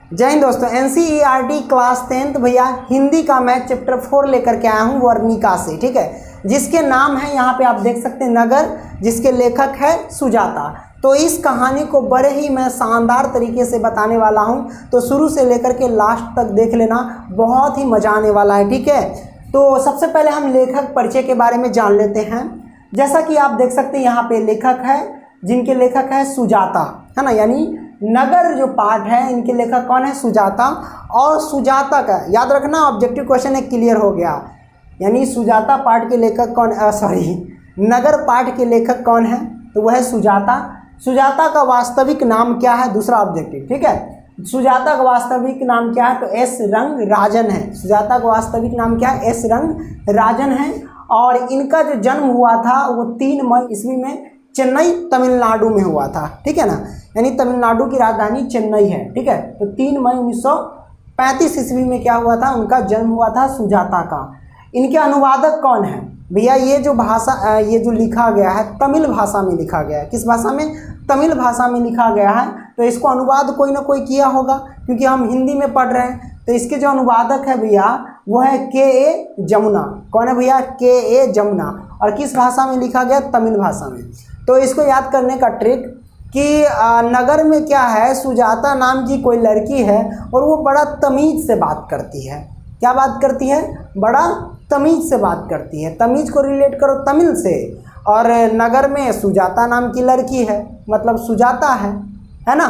जय हिंद दोस्तों। NCERT class 10th भैया हिंदी का मैं चैप्टर 4 लेकर के आया हूँ वर्णिका से, ठीक है, जिसके नाम है यहाँ पे आप देख सकते हैं नगर, जिसके लेखक है सुजाता। तो इस कहानी को बड़े ही मैं शानदार तरीके से बताने वाला हूँ, तो शुरू से लेकर के लास्ट तक देख लेना, बहुत ही मजा आने वाला है, ठीक है। तो सबसे पहले हम लेखक परिचय के बारे में जान लेते हैं। जैसा कि आप देख सकते हैं यहाँ पे लेखक है, जिनके लेखक है सुजाता, है ना, यानी नगर जो पार्ट है इनके लेखक कौन है, सुजाता। और सुजाता का याद रखना, ऑब्जेक्टिव क्वेश्चन एक क्लियर हो गया, यानी सुजाता पार्ट के लेखक कौन, नगर पार्ट के लेखक कौन है, तो वह है सुजाता। सुजाता का वास्तविक नाम क्या है, दूसरा ऑब्जेक्टिव, ठीक है। सुजाता का वास्तविक नाम क्या है, तो एस रंगराजन है। सुजाता का वास्तविक नाम क्या है, एस रंगराजन है। और इनका जो जन्म हुआ था वो 3 मई ईस्वी में चेन्नई तमिलनाडु में हुआ था, ठीक है ना, यानी तमिलनाडु की राजधानी चेन्नई है, ठीक है। तो 3 मई 1935 ईस्वी में क्या हुआ था, उनका जन्म हुआ था सुजाता का। इनके अनुवादक कौन है भैया, ये जो भाषा, ये जो लिखा गया है तमिल भाषा में लिखा गया है। किस भाषा में, तमिल भाषा में लिखा गया है। तो इसको अनुवाद कोई ना कोई किया होगा, क्योंकि हम हिंदी में पढ़ रहे हैं। तो इसके जो अनुवादक है भैया वो है के.ए. जमुना। कौन है भैया, के.ए. जमुना। और किस भाषा में लिखा गया, तमिल भाषा में। तो इसको याद करने का ट्रिक कि नगर में क्या है, सुजाता नाम की कोई लड़की है और वो बड़ा तमीज़ से बात करती है। क्या बात करती है, बड़ा तमीज़ से बात करती है। तमीज़ को रिलेट करो तमिल से, और नगर में सुजाता नाम की लड़की है, मतलब सुजाता है ना।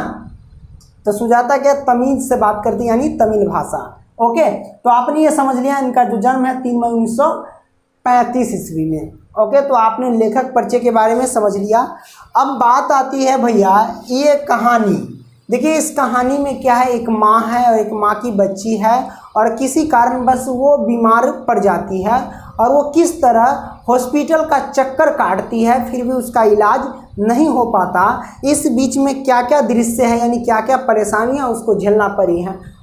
तो सुजाता क्या तमीज़ से बात करती है, यानी तमिल भाषा। ओके, तो आपने ये समझ लिया इनका जो जन्म है 3 मई 1935 ईस्वी में। ओके, तो आपने लेखक परिचय के बारे में समझ लिया। अब बात आती है भैया ये कहानी। देखिए इस कहानी में क्या है, एक माँ है और एक माँ की बच्ची है, और किसी कारणवश वो बीमार पड़ जाती है, और वो किस तरह हॉस्पिटल का चक्कर काटती है, फिर भी उसका इलाज नहीं हो पाता। इस बीच में क्या क्या दृश्य है, यानी क्या क्या परेशानियां उसको झेलना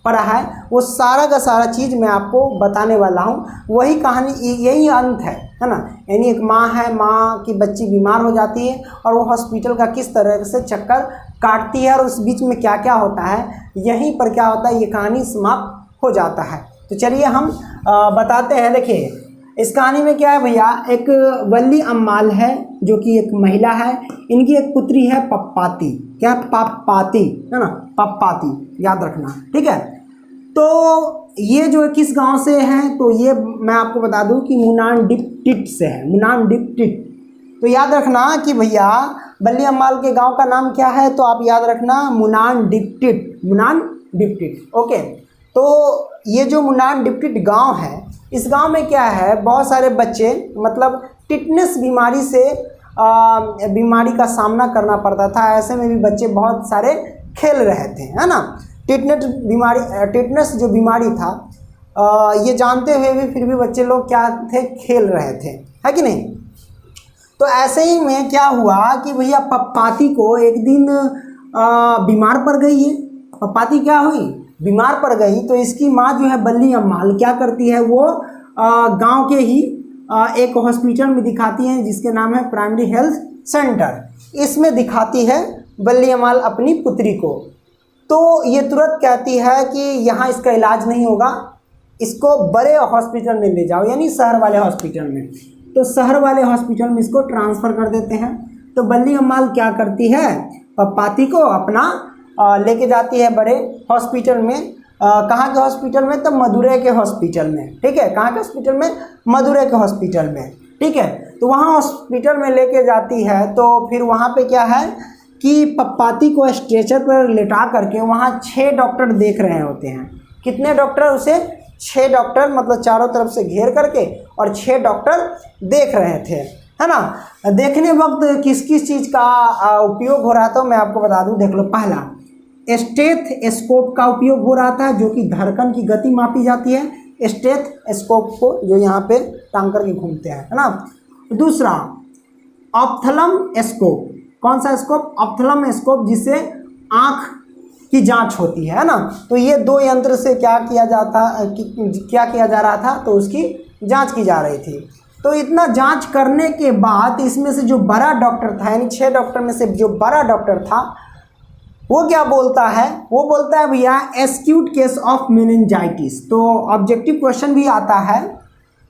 पड़ा है, वो सारा का सारा चीज़ मैं आपको बताने वाला हूँ। वही कहानी, यही अंत है ना। यानी एक माँ है, माँ की बच्ची बीमार हो जाती है और वो हॉस्पिटल का किस तरह से चक्कर काटती है, और उस बीच में क्या क्या होता है, यहीं पर क्या होता है, ये कहानी समाप्त हो जाता है। तो चलिए हम बताते हैं। देखिए इस कहानी में क्या है भैया, एक वल्ली अम्माल है जो कि एक महिला है, इनकी एक पुत्री है पप्पाती। क्या, पप्पाती है ना, पप्पाती याद रखना, ठीक है। तो ये जो किस गांव से हैं, तो ये मैं आपको बता दूं कि मुनानडिप्टिट से है, मुनानडिप्टिट। तो याद रखना कि भैया वल्ली अम्माल के गांव का नाम क्या है, तो आप याद रखना मुनानडिप्टिट, मुनानडिप्टिट। ओके, तो ये जो मुनानडिप्टिट गांव है, इस गांव में क्या है, बहुत सारे बच्चे मतलब टिटनेस बीमारी से बीमारी का सामना करना पड़ता था। ऐसे में भी बच्चे बहुत सारे खेल रहे थे, है ना। टिटनेस जो बीमारी था, ये जानते हुए भी फिर भी बच्चे लोग क्या थे, खेल रहे थे, है कि नहीं। तो ऐसे ही में क्या हुआ कि भैया पप्पाती को एक दिन बीमार पड़ गई है। पप्पाती क्या हुई, बीमार पड़ गई। तो इसकी माँ जो है वल्ली अम्माल क्या करती है, वो गांव के ही एक हॉस्पिटल में दिखाती है, जिसके नाम है प्राइमरी हेल्थ सेंटर। इसमें दिखाती है वल्ली अम्माल अपनी पुत्री को। तो ये तुरंत कहती है कि यहाँ इसका इलाज नहीं होगा, इसको बड़े हॉस्पिटल में ले जाओ, यानी शहर वाले हॉस्पिटल में। तो शहर वाले हॉस्पिटल में इसको ट्रांसफ़र कर देते हैं। तो वल्ली अम्माल क्या करती है, पप्पाती को अपना लेके जाती है बड़े हॉस्पिटल में। कहाँ के हॉस्पिटल में, तो मदुरै के हॉस्पिटल में, ठीक है। कहाँ के हॉस्पिटल में, मदुरै के हॉस्पिटल में, ठीक है। तो वहाँ हॉस्पिटल में लेके जाती है। तो फिर वहाँ पे क्या है कि पप्पाती को स्ट्रेचर पर लेटा करके वहाँ 6 डॉक्टर देख रहे होते हैं। कितने डॉक्टर, उसे 6 डॉक्टर, मतलब चारों तरफ से घेर करके, और 6 डॉक्टर देख रहे थे, है ना। देखने वक्त किस किस चीज़ का उपयोग हो रहा था, तो मैं आपको बता दूं, देख लो। पहला स्टेथोस्कोप का उपयोग हो रहा था, जो कि धड़कन की गति मापी जाती है, स्टेथोस्कोप को जो यहाँ पे टांग करके घूमते हैं, है ना। दूसरा ऑप्थलम स्कोप। कौन सा स्कोप, ऑप्थलम स्कोप, जिससे आँख की जांच होती है ना। तो ये 2 यंत्र से क्या किया जा रहा था, तो उसकी जांच की जा रही थी। तो इतना जांच करने के बाद इसमें से जो बड़ा डॉक्टर था, यानी 6 डॉक्टर में से जो बड़ा डॉक्टर था, वो क्या बोलता है, वो बोलता है भैया एक्यूट केस ऑफ मेनिंजाइटिस। तो ऑब्जेक्टिव क्वेश्चन भी आता है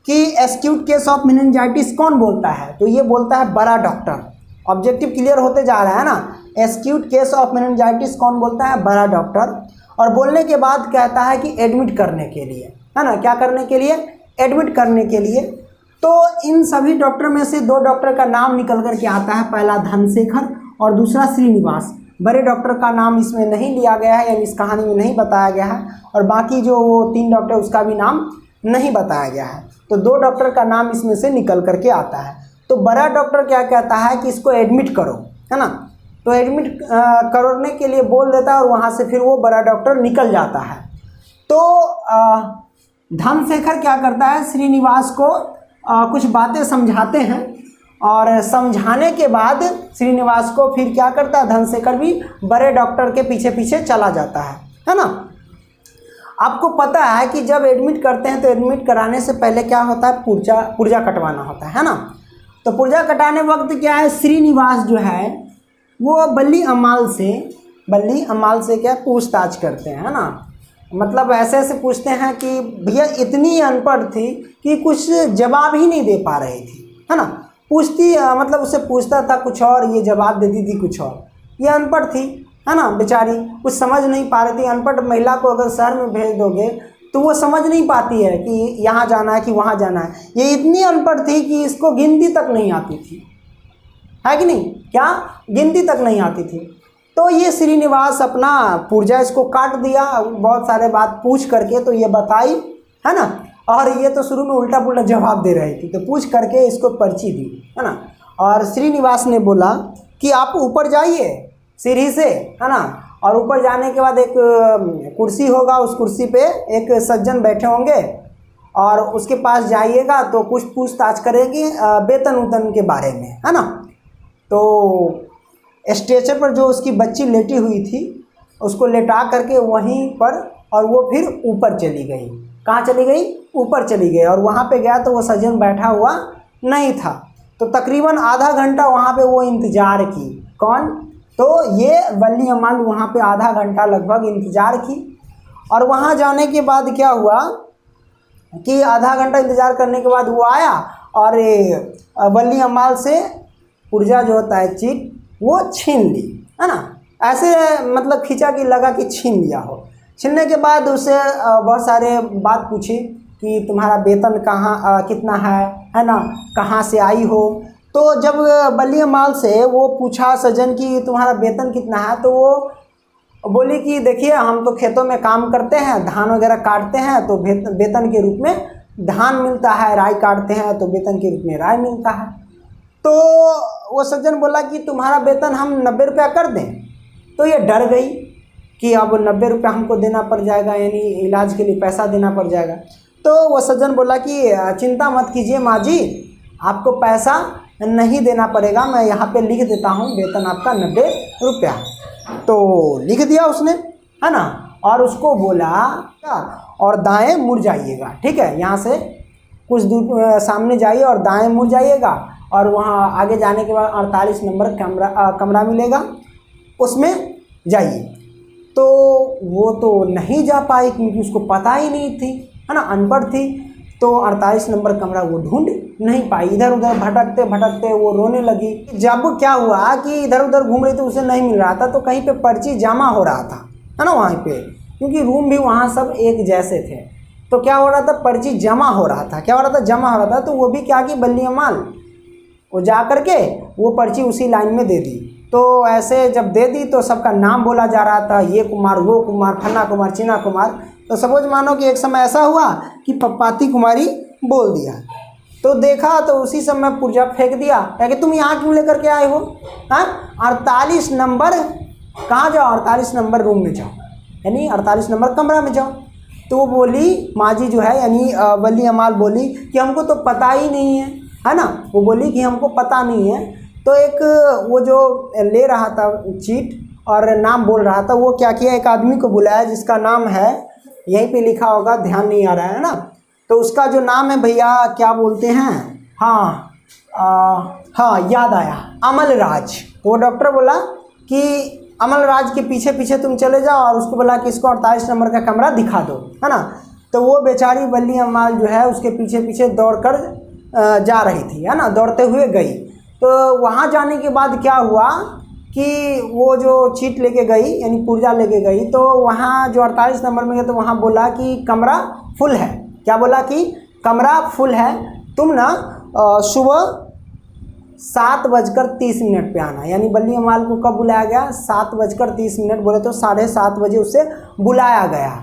कि एक्यूट केस ऑफ मेनिंजाइटिस कौन बोलता है, तो ये बोलता है बड़ा डॉक्टर। ऑब्जेक्टिव क्लियर होते जा रहा है ना। एक्यूट केस ऑफ मेनिंजाइटिस कौन बोलता है, बड़ा डॉक्टर। और बोलने के बाद कहता है कि एडमिट करने के लिए, है ना, क्या करने के लिए, एडमिट करने के लिए। तो इन सभी डॉक्टर में से दो डॉक्टर का नाम निकल कर के आता है, पहला धनशेखर और दूसरा श्रीनिवास। बड़े डॉक्टर का नाम इसमें नहीं लिया गया है, यानी इस कहानी में नहीं बताया गया है, और बाकी जो वो 3 डॉक्टर उसका भी नाम नहीं बताया गया है। तो 2 डॉक्टर का नाम इसमें से निकल करके आता है। तो बड़ा डॉक्टर क्या कहता है कि इसको एडमिट करो, है ना, तो एडमिट करने के लिए बोल देता है और वहाँ से फिर वो बड़ा डॉक्टर निकल जाता है। तो धनशेखर क्या करता है, श्रीनिवास को कुछ बातें समझाते हैं, और समझाने के बाद श्रीनिवास को फिर क्या करता है, धनशेखर भी बड़े डॉक्टर के पीछे पीछे चला जाता है ना। आपको पता है कि जब एडमिट करते हैं तो एडमिट कराने से पहले क्या होता है, पुर्जा कटवाना होता है ना। तो पुर्जा कटाने वक्त क्या है, श्रीनिवास जो है वो बल्ली अमाल से क्या पूछताछ करते हैं, है ना। मतलब ऐसे ऐसे पूछते हैं कि भैया इतनी अनपढ़ थी कि कुछ जवाब ही नहीं दे पा रही थी, है ना। मतलब उससे पूछता था कुछ और, ये जवाब देती थी कुछ और। ये अनपढ़ थी, है ना, बेचारी कुछ समझ नहीं पा रही थी। अनपढ़ महिला को अगर शहर में भेज दोगे तो वो समझ नहीं पाती है कि यहाँ जाना है कि वहाँ जाना है। ये इतनी अनपढ़ थी कि इसको गिनती तक नहीं आती थी, है कि नहीं, क्या गिनती तक नहीं आती थी। तो ये श्रीनिवास अपना पुर्जा इसको काट दिया, बहुत सारे बात पूछ करके तो ये बताई, है ना। और ये तो शुरू में उल्टा पुल्टा जवाब दे रही थी, तो पूछ करके इसको पर्ची दी, है ना। और श्रीनिवास ने बोला कि आप ऊपर जाइए सीढ़ी से, है ना, और ऊपर जाने के बाद एक कुर्सी होगा, उस कुर्सी पे एक सज्जन बैठे होंगे, और उसके पास जाइएगा तो कुछ पूछताछ करेगी वेतन उतन के बारे में, है ना। तो स्ट्रेचर पर जो उसकी बच्ची लेटी हुई थी उसको लेटा करके वहीं पर, और वो फिर ऊपर चली गई। कहाँ चली गई, ऊपर चली गई। और वहाँ पे गया तो वो सज्जन बैठा हुआ नहीं था। तो तकरीबन आधा घंटा वहाँ पे वो इंतज़ार की। कौन, तो ये बल्ली अमाल वहाँ पे आधा घंटा लगभग इंतज़ार की। और वहाँ जाने के बाद क्या हुआ कि आधा घंटा इंतज़ार करने के बाद वो आया और बल्ली अमाल से पुर्जा जो होता है चीट वो छीन ली, है ना। ऐसे मतलब खींचा कि लगा कि छीन लिया हो। छीनने के बाद उससे बहुत सारे बात पूछी कि तुम्हारा वेतन कहाँ कितना है ना, कहाँ से आई हो। तो जब बल्ली अमाल से वो पूछा सज्जन कि तुम्हारा वेतन कितना है, तो वो बोली कि देखिए हम तो खेतों में काम करते हैं, धान वगैरह काटते हैं तो वेतन के रूप में धान मिलता है, राई काटते हैं तो वेतन के रूप में राई मिलता है। तो वो सज्जन बोला कि तुम्हारा वेतन हम 90 रुपया कर दें। तो ये डर गई कि अब 90 रुपया हमको देना पड़ जाएगा, यानी इलाज के लिए पैसा देना पड़ जाएगा। तो वो सज्जन बोला कि चिंता मत कीजिए माँ जी, आपको पैसा नहीं देना पड़ेगा, मैं यहाँ पे लिख देता हूँ वेतन आपका 90 रुपया। तो लिख दिया उसने, है ना। और उसको बोला और दाएं मुड़ जाइएगा, ठीक है, यहाँ से कुछ दूर सामने जाइए और दाएं मुड़ जाइएगा, और वहाँ आगे जाने के बाद 48 नंबर कमरा मिलेगा, उसमें जाइए। तो वो तो नहीं जा पाई क्योंकि उसको पता ही नहीं थी, है ना, अनपढ़ थी। तो 48 नंबर कमरा वो ढूंढ नहीं पाई। इधर उधर भटकते भटकते वो रोने लगी। जब क्या हुआ कि इधर उधर घूम रही थी, उसे नहीं मिल रहा था, तो कहीं पे पर्ची जमा हो रहा था, है ना, वहाँ पे, क्योंकि रूम भी वहाँ सब एक जैसे थे। तो क्या हो रहा था, पर्ची जमा हो रहा था। क्या हो रहा था, जमा हो रहा था। तो वो भी क्या कि बल्ली अमाल वो जा करके वो पर्ची उसी लाइन में दे दी। तो ऐसे जब दे दी तो सबका नाम बोला जा रहा था, ये कुमार, वो कुमार, फन्ना कुमार, चीना कुमार। तो सपोज मानो कि एक समय ऐसा हुआ कि पप्पाती कुमारी बोल दिया। तो देखा तो उसी समय पुर्जा फेंक दिया, क्या कि तुम यहाँ क्यों लेकर के आए हो, हाँ, 48 नंबर कहाँ जाओ, 48 नंबर रूम में जाओ, यानी 48 नंबर कमरा में जाओ। तो वो बोली माँ जी जो है, यानी बल्ली अमाल बोली कि हमको तो पता ही नहीं है ना। वो बोली कि हमको पता नहीं है। तो एक वो जो ले रहा था चीट और नाम बोल रहा था, वो क्या किया, एक आदमी को बुलाया जिसका नाम है, यहीं पे लिखा होगा, ध्यान नहीं आ रहा है ना। तो उसका जो नाम है भैया क्या बोलते हैं, हाँ याद आया, अमल राज। तो वो डॉक्टर बोला कि अमल राज के पीछे पीछे तुम चले जाओ और उसको बोला कि इसको 48 नंबर का कमरा दिखा दो, है ना। तो वो बेचारी बल्ली अम्माल जो है उसके पीछे पीछे दौड़ कर जा रही थी, है ना, दौड़ते हुए गई। तो वहाँ जाने के बाद क्या हुआ कि वो जो चीट लेके गई यानी पुर्जा लेके गई, तो वहाँ जो 48 नंबर में गया तो वहाँ बोला कि कमरा फुल है। क्या बोला कि कमरा फुल है, तुम ना सुबह 7:30 पे आना। यानी बल्ली अम्माल को कब बुलाया गया? 7:30, बोले तो 7:30 बजे उसे बुलाया गया।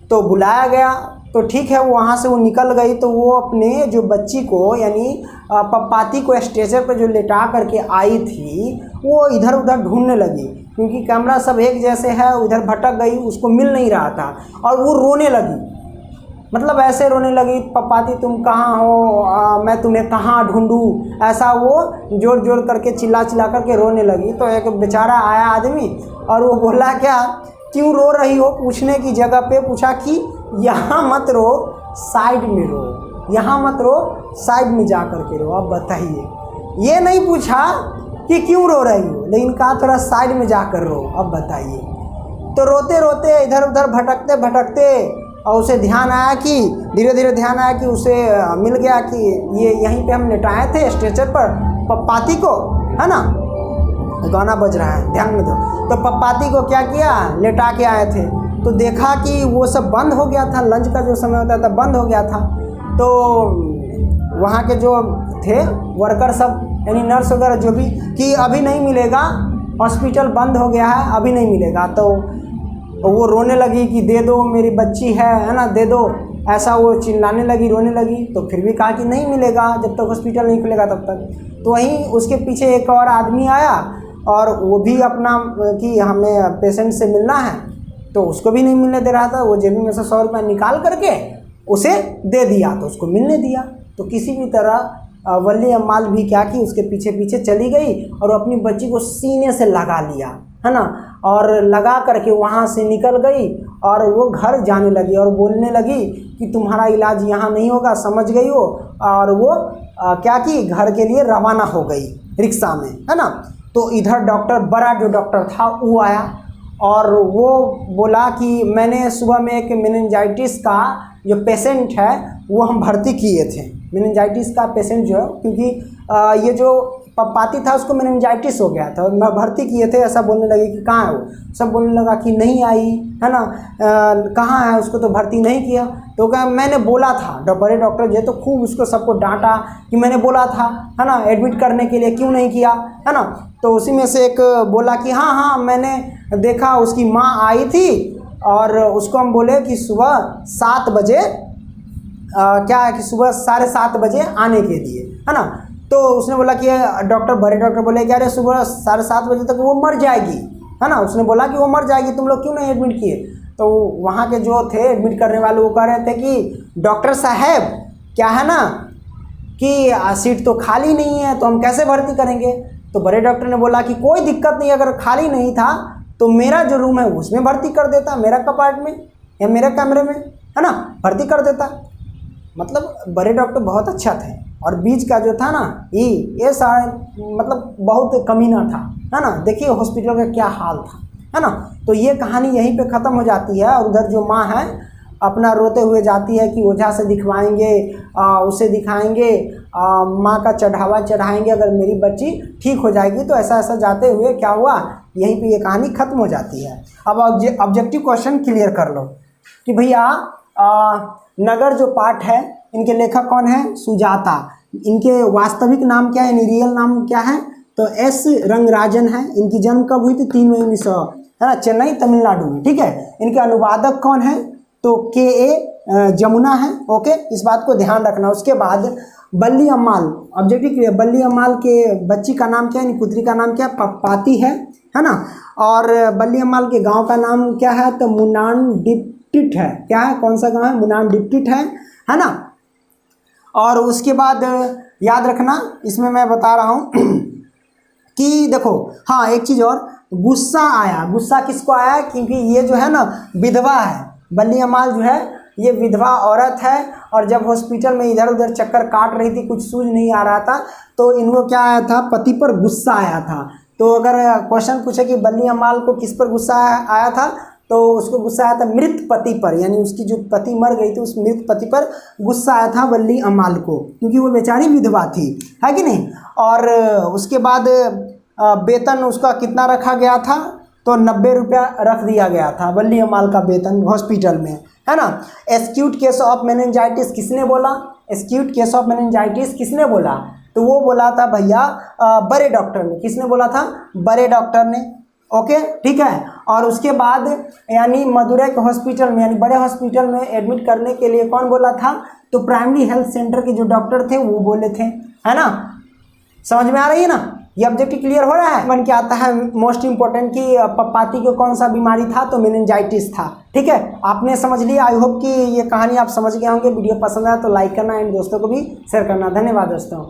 तो बुलाया गया तो ठीक है, वहाँ से वो निकल गई। तो वो अपने जो बच्ची को यानी पप्पाती को स्टेचर पर जो लेटा करके आई थी वो इधर उधर ढूंढने लगी, क्योंकि कैमरा सब एक जैसे है, उधर भटक गई, उसको मिल नहीं रहा था और वो रोने लगी। मतलब ऐसे रोने लगी, पप्पाती तुम कहाँ हो, मैं तुम्हें कहाँ ढूंढूं, ऐसा वो जोर जोर करके चिल्ला चिल्ला करके रोने लगी। तो एक बेचारा आया आदमी और वो बोला क्या क्यों रो रही हो, पूछने की जगह पे पूछा कि यहाँ मत रो, साइड में रो, यहाँ मत रो, साइड में जा करके रो। अब बताइए, ये नहीं पूछा कि क्यों रो रही हो, लेकिन कहा थोड़ा साइड में जाकर रो। अब बताइए, तो रोते रोते इधर उधर भटकते भटकते और उसे ध्यान आया कि धीरे धीरे ध्यान आया कि उसे मिल गया कि ये यहीं पे हम लेटाए थे स्ट्रेचर पर पप्पाती को, है ना। गाना बज रहा है, ध्यान में दो। तो पप्पाती को क्या किया, लेटा के आए थे। तो देखा कि वो सब बंद हो गया था, लंच का जो समय होता था बंद हो गया था। तो वहाँ के जो थे वर्कर सब यानी नर्स वगैरह जो भी कि अभी नहीं मिलेगा, हॉस्पिटल बंद हो गया है, अभी नहीं मिलेगा। तो वो रोने लगी कि दे दो, मेरी बच्ची है ना, दे दो, ऐसा वो चिल्लाने लगी, रोने लगी। तो फिर भी कहा कि नहीं मिलेगा, जब तक हॉस्पिटल नहीं खुलेगा तब तक। तो वहीं उसके पीछे एक और आदमी आया और वो भी अपना कि हमें पेशेंट से मिलना है, तो उसको भी नहीं मिलने दे रहा था। वो जेबी में से 100 रुपये निकाल करके उसे दे दिया, तो उसको मिलने दिया। तो किसी भी तरह बल्ली अम्माल भी क्या की, उसके पीछे पीछे चली गई और अपनी बच्ची को सीने से लगा लिया, है ना, और लगा करके वहाँ से निकल गई और वो घर जाने लगी और बोलने लगी कि तुम्हारा इलाज यहाँ नहीं होगा, समझ गई हो। और वो क्या की, घर के लिए रवाना हो गई रिक्शा में, है ना। तो इधर डॉक्टर, बड़ा जो डॉक्टर था वो आया और वो बोला कि मैंने सुबह में एक मेनिंजाइटिस का जो पेशेंट है वो हम भर्ती किए थे। मेनिंजाइटिस का पेशेंट जो है, क्योंकि ये जो पप्पाती था उसको मेनिंजाइटिस हो गया था, मैं भर्ती किए थे। ऐसा बोलने लगी कि कहाँ है वो, सब बोलने लगा कि नहीं आई, है ना, कहाँ है, उसको तो भर्ती नहीं किया। तो क्या मैंने बोला था, बड़े डॉक्टर जो है तो खूब उसको सबको डांटा कि मैंने बोला था, है ना, एडमिट करने के लिए, क्यों नहीं किया, है ना। तो उसी में से एक बोला कि हाँ हाँ मैंने देखा, उसकी माँ आई थी और उसको हम बोले कि सुबह 7 बजे क्या है कि सुबह 7:30 बजे आने के लिए, है ना। तो उसने बोला कि डॉक्टर, बड़े डॉक्टर बोले कि अरे सुबह 7:30 बजे तक वो मर जाएगी, है ना। उसने बोला कि वो मर जाएगी, तुम लोग क्यों नहीं एडमिट किए। तो वहाँ के जो थे एडमिट करने वाले वो कह रहे थे कि डॉक्टर साहब क्या है ना कि सीट तो खाली नहीं है, तो हम कैसे भर्ती करेंगे। तो बड़े डॉक्टर ने बोला कि कोई दिक्कत नहीं, अगर खाली नहीं था तो मेरा जो रूम है उसमें भर्ती कर देता, मेरा कंपार्टमेंट में या मेरे कमरे में, है ना, भर्ती कर देता। मतलब बड़े डॉक्टर बहुत अच्छा थे। और बीच का जो था ना ये सारा मतलब बहुत कमीना था, है ना। देखिए हॉस्पिटल का क्या हाल था, है ना। तो ये कहानी यहीं पे ख़त्म हो जाती है। और उधर जो माँ है अपना रोते हुए जाती है कि ओझा से दिखवाएंगे, उसे दिखाएंगे, माँ का चढ़ावा चढ़ाएंगे, अगर मेरी बच्ची ठीक हो जाएगी। तो ऐसा ऐसा जाते हुए क्या हुआ, यहीं पे ये कहानी ख़त्म हो जाती है। अब ऑब्जेक्टिव क्वेश्चन क्लियर कर लो कि भैया नगर जो पाठ है इनके लेखक कौन है, सुजाता। इनके वास्तविक नाम क्या है, यानी रियल नाम क्या है, तो एस रंगराजन है। इनकी जन्म कब हुई थी, 3 मई 1900, है ना, चेन्नई तमिलनाडु में, ठीक है। इनके अनुवादक कौन है, तो के जमुना है, ओके, इस बात को ध्यान रखना। उसके बाद बल्ली अम्माल, ऑब्जेक्टिव क्लियर, बल्ली अम्माल के बच्ची का नाम क्या है, पुत्री का नाम क्या है, पप्पाती है ना। और बल्ली अम्माल के गांव का नाम क्या है, तो मुनान डिप्टिट है। क्या है, कौन सा गांव है, मुनान डिप्टिट है ना। और उसके बाद याद रखना, इसमें मैं बता रहा हूँ कि देखो हाँ एक चीज़ और, गुस्सा आया। गुस्सा किसको आया, क्योंकि ये जो है ना विधवा है, बल्ली अम्माल जो है ये विधवा औरत है। और जब हॉस्पिटल में इधर उधर चक्कर काट रही थी, कुछ सूझ नहीं आ रहा था, तो इनको क्या आया था, पति पर गुस्सा आया था तो अगर क्वेश्चन पूछे कि बल्ली अम्माल को किस पर गुस्सा आया था, तो उसको गुस्सा आया था मृत पति पर, यानी उसकी जो पति मर गई थी उस मृत पति पर गुस्सा आया था बल्ली अम्माल को, क्योंकि वो बेचारी विधवा थी, है कि नहीं। और उसके बाद वेतन उसका कितना रखा गया था, तो 90 रुपया रख दिया गया था बल्ली अम्माल का वेतन हॉस्पिटल में, है ना। एक्यूट केस ऑफ मेनिंजाइटिस किसने बोला, एक्यूट केस ऑफ मेनिंजाइटिस किसने बोला, तो वो बोला था भैया बड़े डॉक्टर ने। किसने बोला था, बड़े डॉक्टर ने। ओके ठीक है। और उसके बाद यानी मदुरै के हॉस्पिटल में, यानी बड़े हॉस्पिटल में एडमिट करने के लिए कौन बोला था, तो प्राइमरी हेल्थ सेंटर के जो डॉक्टर थे वो बोले थे, है ना। समझ में आ रही है ना, ये ऑब्जेक्टिव क्लियर हो रहा है। बन के आता है मोस्ट इंपॉर्टेंट कि पप्पाती को कौन सा बीमारी था, तो मेनिंजाइटिस था। ठीक है, आपने समझ लिया। आई होप कि ये कहानी आप समझ गए होंगे। वीडियो पसंद आया तो लाइक करना एंड दोस्तों को भी शेयर करना। धन्यवाद दोस्तों।